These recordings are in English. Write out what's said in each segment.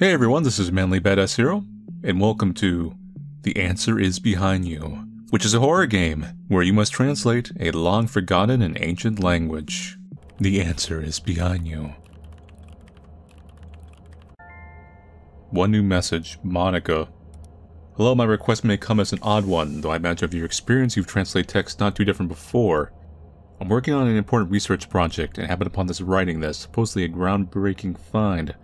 Hey everyone, this is Manly Badass Hero, and welcome to The Answer Is Behind You, which is a horror game where you must translate a long-forgotten and ancient language. The answer is behind you. One new message, Monica. Hello, my request may come as an odd one, though I imagine of your experience you've translated text not too different before. I'm working on an important research project and happened upon this writing that's supposedly a groundbreaking find.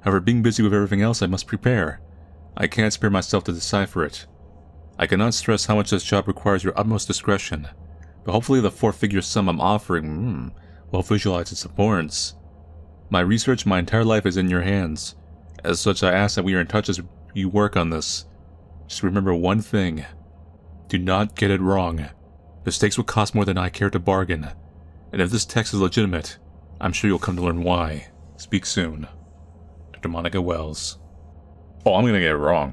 However, being busy with everything else, I must prepare. I can't spare myself to decipher it. I cannot stress how much this job requires your utmost discretion, but hopefully the four-figure sum I'm offering will visualize its importance. My research my entire life is in your hands. As such, I ask that we are in touch as you work on this. Just remember one thing. Do not get it wrong. The stakes will cost more than I care to bargain. And if this text is legitimate, I'm sure you'll come to learn why. Speak soon. Dr. Monica Wells. Oh, I'm gonna get it wrong.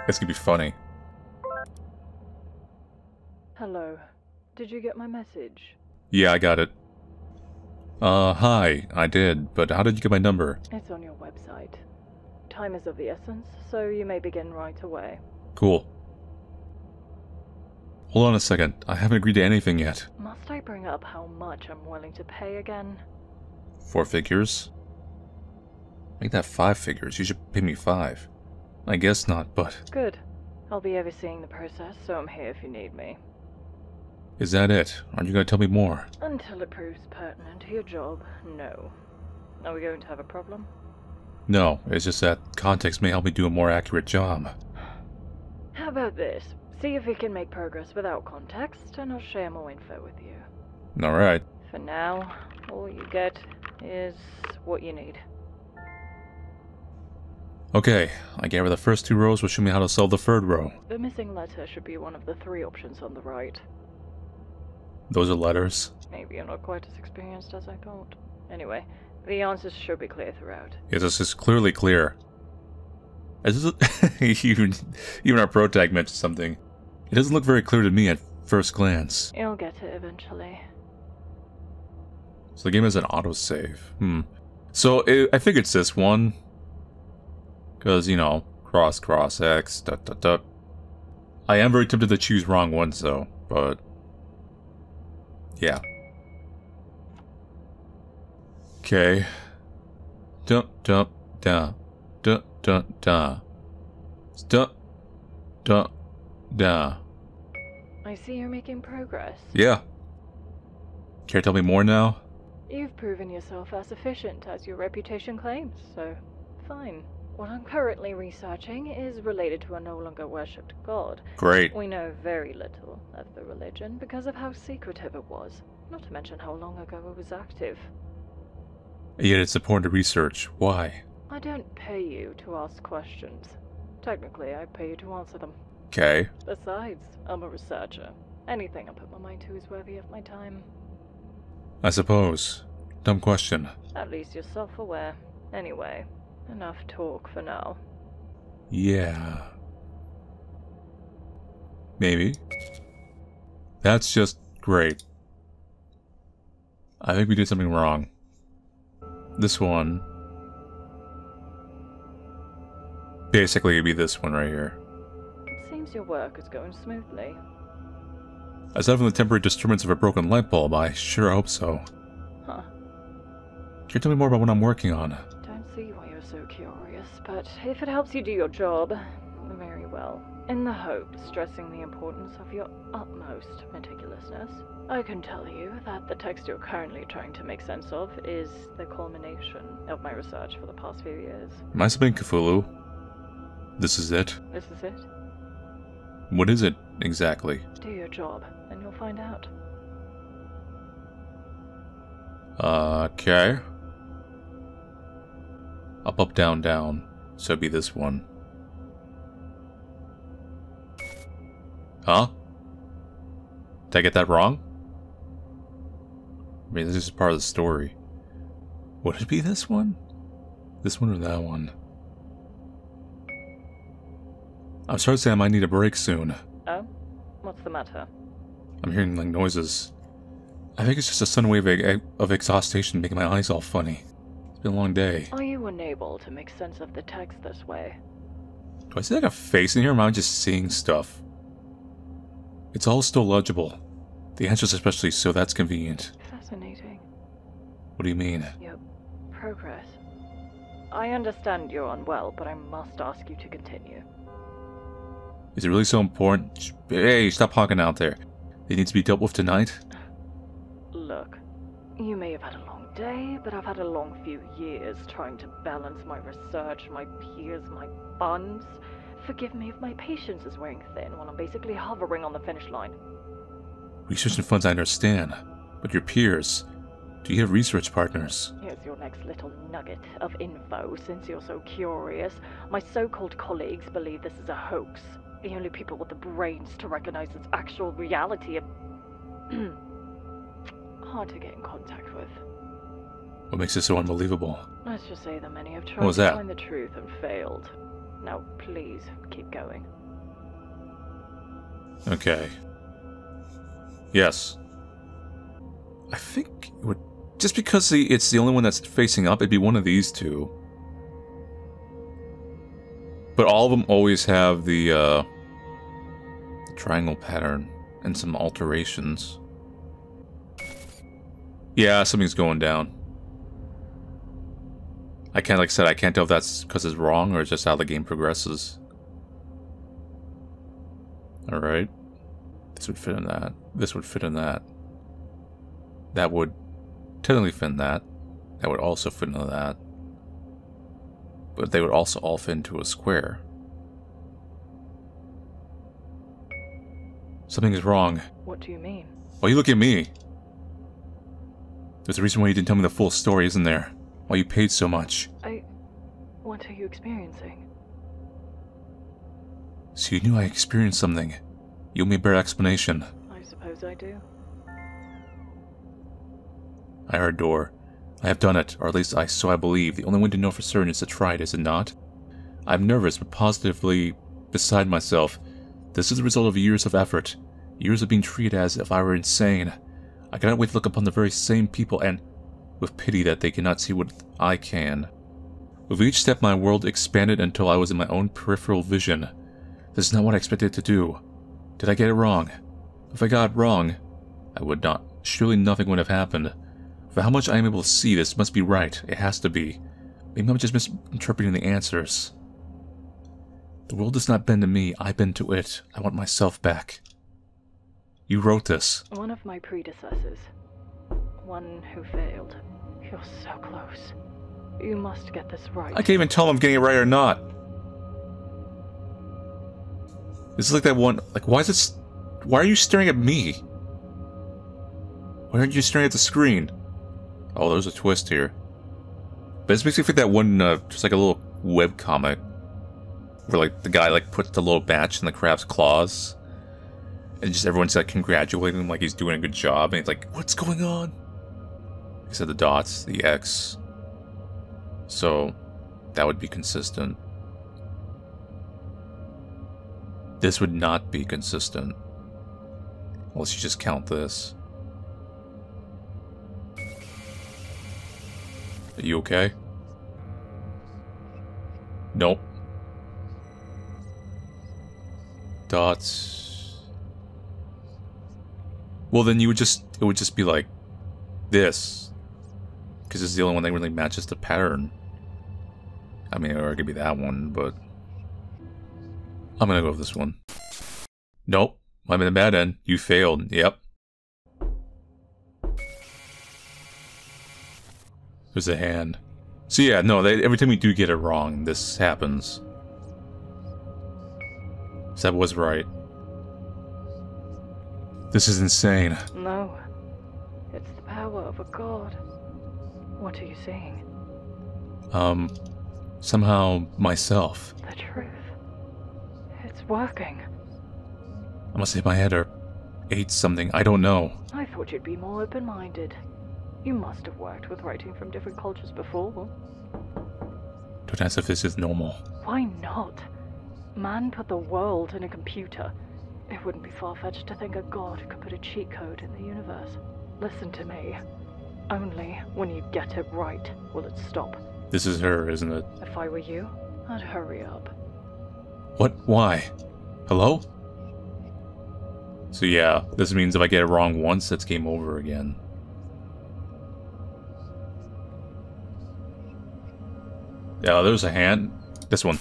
It's gonna be funny. Hello. Did you get my message? Yeah, I got it. Hi, I did, but how did you get my number? It's on your website. Time is of the essence, so you may begin right away. Cool. Hold on a second, I haven't agreed to anything yet. Must I bring up how much I'm willing to pay again? 4 figures? Make that 5 figures, you should pay me 5. I guess not, but... Good. I'll be overseeing the process, so I'm here if you need me. Is that it? Aren't you gonna tell me more? Until it proves pertinent to your job, no. Are we going to have a problem? No, it's just that context may help me do a more accurate job. How about this? See if we can make progress without context, and I'll share more info with you. Alright. For now, all you get is what you need. Okay, I gave her the first 2 rows, will show me how to solve the 3rd row. The missing letter should be one of the 3 options on the right. Those are letters. Maybe you're not quite as experienced as I thought. Anyway, the answers should be clear throughout. Yeah, this is clearly clear. Even our pro tag mentioned something. It doesn't look very clear to me at first glance. You'll get it eventually. So the game has an autosave. So I think it's this one. Because, you know, cross, X, ... I am very tempted to choose wrong ones, though, but... yeah. Okay. Dun, dun, dun. Dun, dun, dun. Dun, dun, dun. I see you're making progress. Yeah. Care to tell me more now? You've proven yourself as efficient as your reputation claims, so fine. What I'm currently researching is related to a no longer worshipped god. Great. We know very little of the religion because of how secretive it was, not to mention how long ago it was active. Yet it's important to research. Why? I don't pay you to ask questions. Technically, I pay you to answer them. Okay. Besides, I'm a researcher. Anything I put my mind to is worthy of my time. I suppose. Dumb question. At least you're self-aware. Anyway, enough talk for now. Yeah. Maybe. That's just great. I think we did something wrong. This one... basically it'd be this one right here. It seems your work is going smoothly. Aside from the temporary disturbance of a broken light bulb, I sure hope so. Huh. Can you tell me more about what I'm working on? Don't see why you're so curious, but if it helps you do your job, very well. In the hope, stressing the importance of your utmost meticulousness, I can tell you that the text you're currently trying to make sense of is the culmination of my research for the past few years. Am I something Cthulhu? This is it? This is it. What is it, exactly? Do your job, and you'll find out. Okay. Up, down, down. So it'd be this one. Huh? Did I get that wrong? I mean, this is part of the story. Would it be this one? This one or that one? I'm starting to say I might need a break soon. Oh? What's the matter? I'm hearing, like, noises. I think it's just a sudden wave of exhaustion making my eyes all funny. It's been a long day. Are you unable to make sense of the text this way. Do I see like a face in here, or am I just seeing stuff? It's all still legible. The answers especially, so that's convenient. Fascinating. What do you mean? Your progress. I understand you're unwell, but I must ask you to continue. Is it really so important? Hey, stop honking out there. It needs to be dealt with tonight? Look, you may have had a long day, but I've had a long few years trying to balance my research, my peers, my funds. Forgive me if my patience is wearing thin while I'm basically hovering on the finish line. Research and funds I understand, but your peers, do you have research partners? Here's your next little nugget of info, since you're so curious. My so-called colleagues believe this is a hoax. The only people with the brains to recognize its actual reality are hard to get in contact with. What makes it so unbelievable? Let's just say that many have What tried was to that? find the truth and failed. Now, please, keep going. Okay. Yes. I think it would... Just because it's the only one that's facing up, it'd be one of these two. But all of them always have the triangle pattern and some alterations. Yeah, something's going down. I can't, like I said, I can't tell if that's because it's wrong or it's just how the game progresses. Alright. This would fit in that. This would fit in that. That would technically fit in that. That would also fit into that. But they would also all fit into a square. Something is wrong. What do you mean? Why you look at me? There's a reason why you didn't tell me the full story, isn't there? Why you paid so much. What are you experiencing? So you knew I experienced something. You owe me a better explanation. I suppose I do. I heard door. I have done it, or at least so I believe. The only way to know for certain is to try it, is it not? I'm nervous, but positively beside myself. This is the result of years of effort. Years of being treated as if I were insane. I cannot wait to look upon the very same people and with pity that they cannot see what I can. With each step my world expanded until I was in my own peripheral vision. This is not what I expected to do. Did I get it wrong? If I got it wrong, I would not. Surely nothing would have happened. For how much I am able to see, this must be right. It has to be. Maybe I'm just misinterpreting the answers. The world does not bend to me, I bend to it. I want myself back. You wrote this. One of my predecessors. One who failed. You're so close. You must get this right. I can't even tell if I'm getting it right or not. This is like that one, like why are you staring at me? Why aren't you staring at the screen? Oh, there's a twist here. But it's basically like that one, just like a little web comic. Where like the guy like puts the little batch in the crab's claws. And just everyone's like congratulating him like he's doing a good job. And he's like, what's going on? He said the dots, the X. So, that would be consistent. This would not be consistent. Unless you just count this. Are you okay? Nope. Dots. Well, then it would just be like this. Because it's the only one that really matches the pattern. I mean, or it could be that one, but I'm gonna go with this one. Nope. I'm in the bad end. You failed. Yep. There's a hand. So yeah, no, every time we do get it wrong, this happens. So that was right. This is insane. No. It's the power of a god. What are you seeing? Somehow myself. The truth. It's working. I must hit my head or ate something. I don't know. I thought you'd be more open-minded. You must have worked with writing from different cultures before. Don't ask if this is normal. Why not? Man put the world in a computer. It wouldn't be far-fetched to think a god could put a cheat code in the universe. Listen to me. Only when you get it right will it stop. This is her, isn't it? If I were you, I'd hurry up. What? Why? Hello? So yeah, this means if I get it wrong once, it's game over again. Yeah, there's a hand. This one.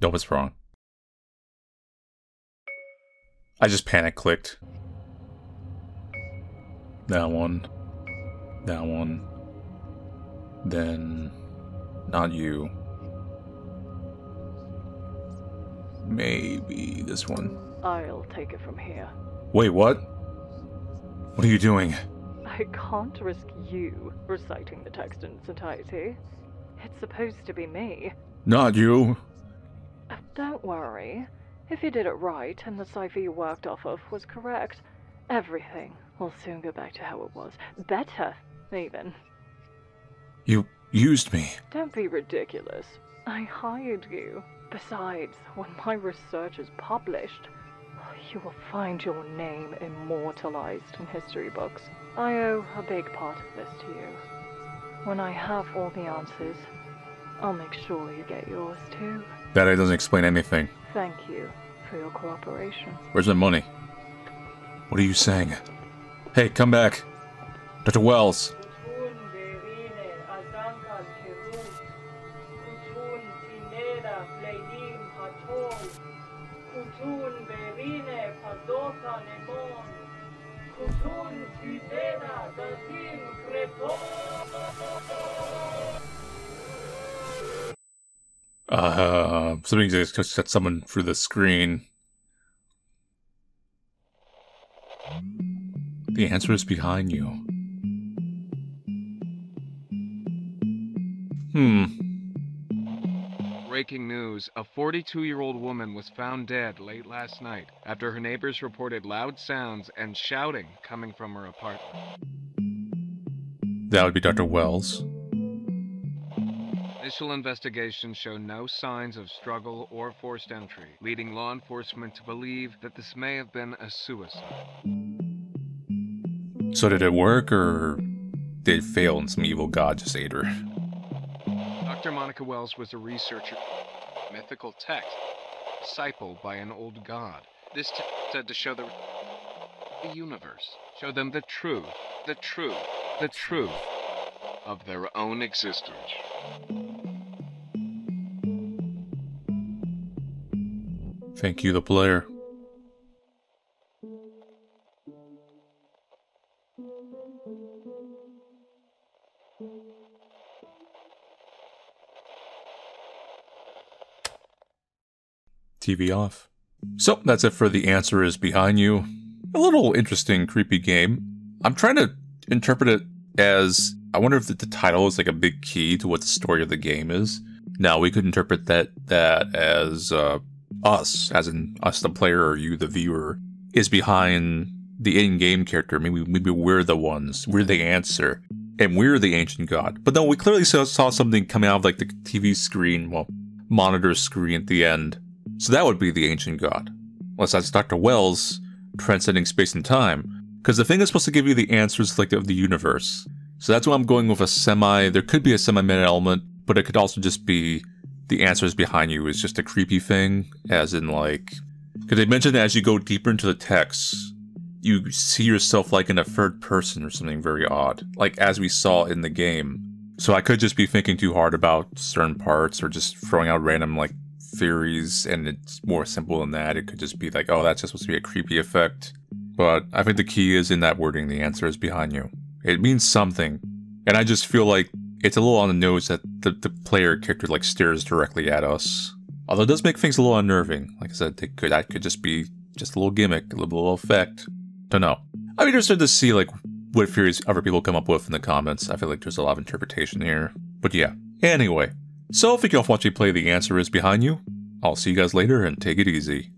Nope, it's wrong. I just panic clicked. That one. That one. Then... not you. Maybe this one. I'll take it from here. Wait, what? What are you doing? I can't risk you reciting the text in its entirety. It's supposed to be me. Not you. Don't worry. If you did it right and the cipher you worked off of was correct, everything will soon go back to how it was. Better, even. You used me. Don't be ridiculous. I hired you. Besides, when my research is published, you will find your name immortalized in history books. I owe a big part of this to you. When I have all the answers, I'll make sure you get yours too. That doesn't explain anything. Thank you for your cooperation. Where's my money? What are you saying? Hey, come back. Dr. Wells. Something just got someone through the screen. The answer is behind you. Breaking news, a 42-year-old woman was found dead late last night after her neighbors reported loud sounds and shouting coming from her apartment. That would be Dr. Wells. Initial investigations show no signs of struggle or forced entry, leading law enforcement to believe that this may have been a suicide. So did it work, or did it fail and some evil god just ate her? Dr. Monica Wells was a researcher of mythical text, discipled by an old god. This text said to show the universe, show them the truth of their own existence. Thank you, the player. TV off. So, that's it for The Answer Is Behind You. A little interesting, creepy game. I'm trying to interpret it as, I wonder if the title is like a big key to what the story of the game is. Now, we could interpret that as us, as in us the player or you the viewer, is behind the in-game character. Maybe we're the ones, we're the answer, and we're the ancient god. But no, we clearly saw something coming out of like the TV screen, well, monitor screen at the end. So that would be the ancient god. Unless that's Dr. Wells transcending space and time. Because the thing is supposed to give you the answers like of the universe. So that's why I'm going with there could be a semi-meta element, but it could also just be the answers behind you is just a creepy thing, as in like, because they mentioned as you go deeper into the text, you see yourself like in a third person or something very odd, like as we saw in the game. So I could just be thinking too hard about certain parts or just throwing out random like theories, and it's more simple than that. It could just be like, oh, that's just supposed to be a creepy effect. But I think the key is in that wording, the answer is behind you. It means something. And I just feel like it's a little on the nose that the player character like stares directly at us. Although it does make things a little unnerving. Like I said, that could just be just a little gimmick, a little effect. Don't know. I'm interested to see like what theories other people come up with in the comments. I feel like there's a lot of interpretation here. But yeah. Anyway. So thank you all for watching me play The Answer Is Behind You. I'll see you guys later and take it easy.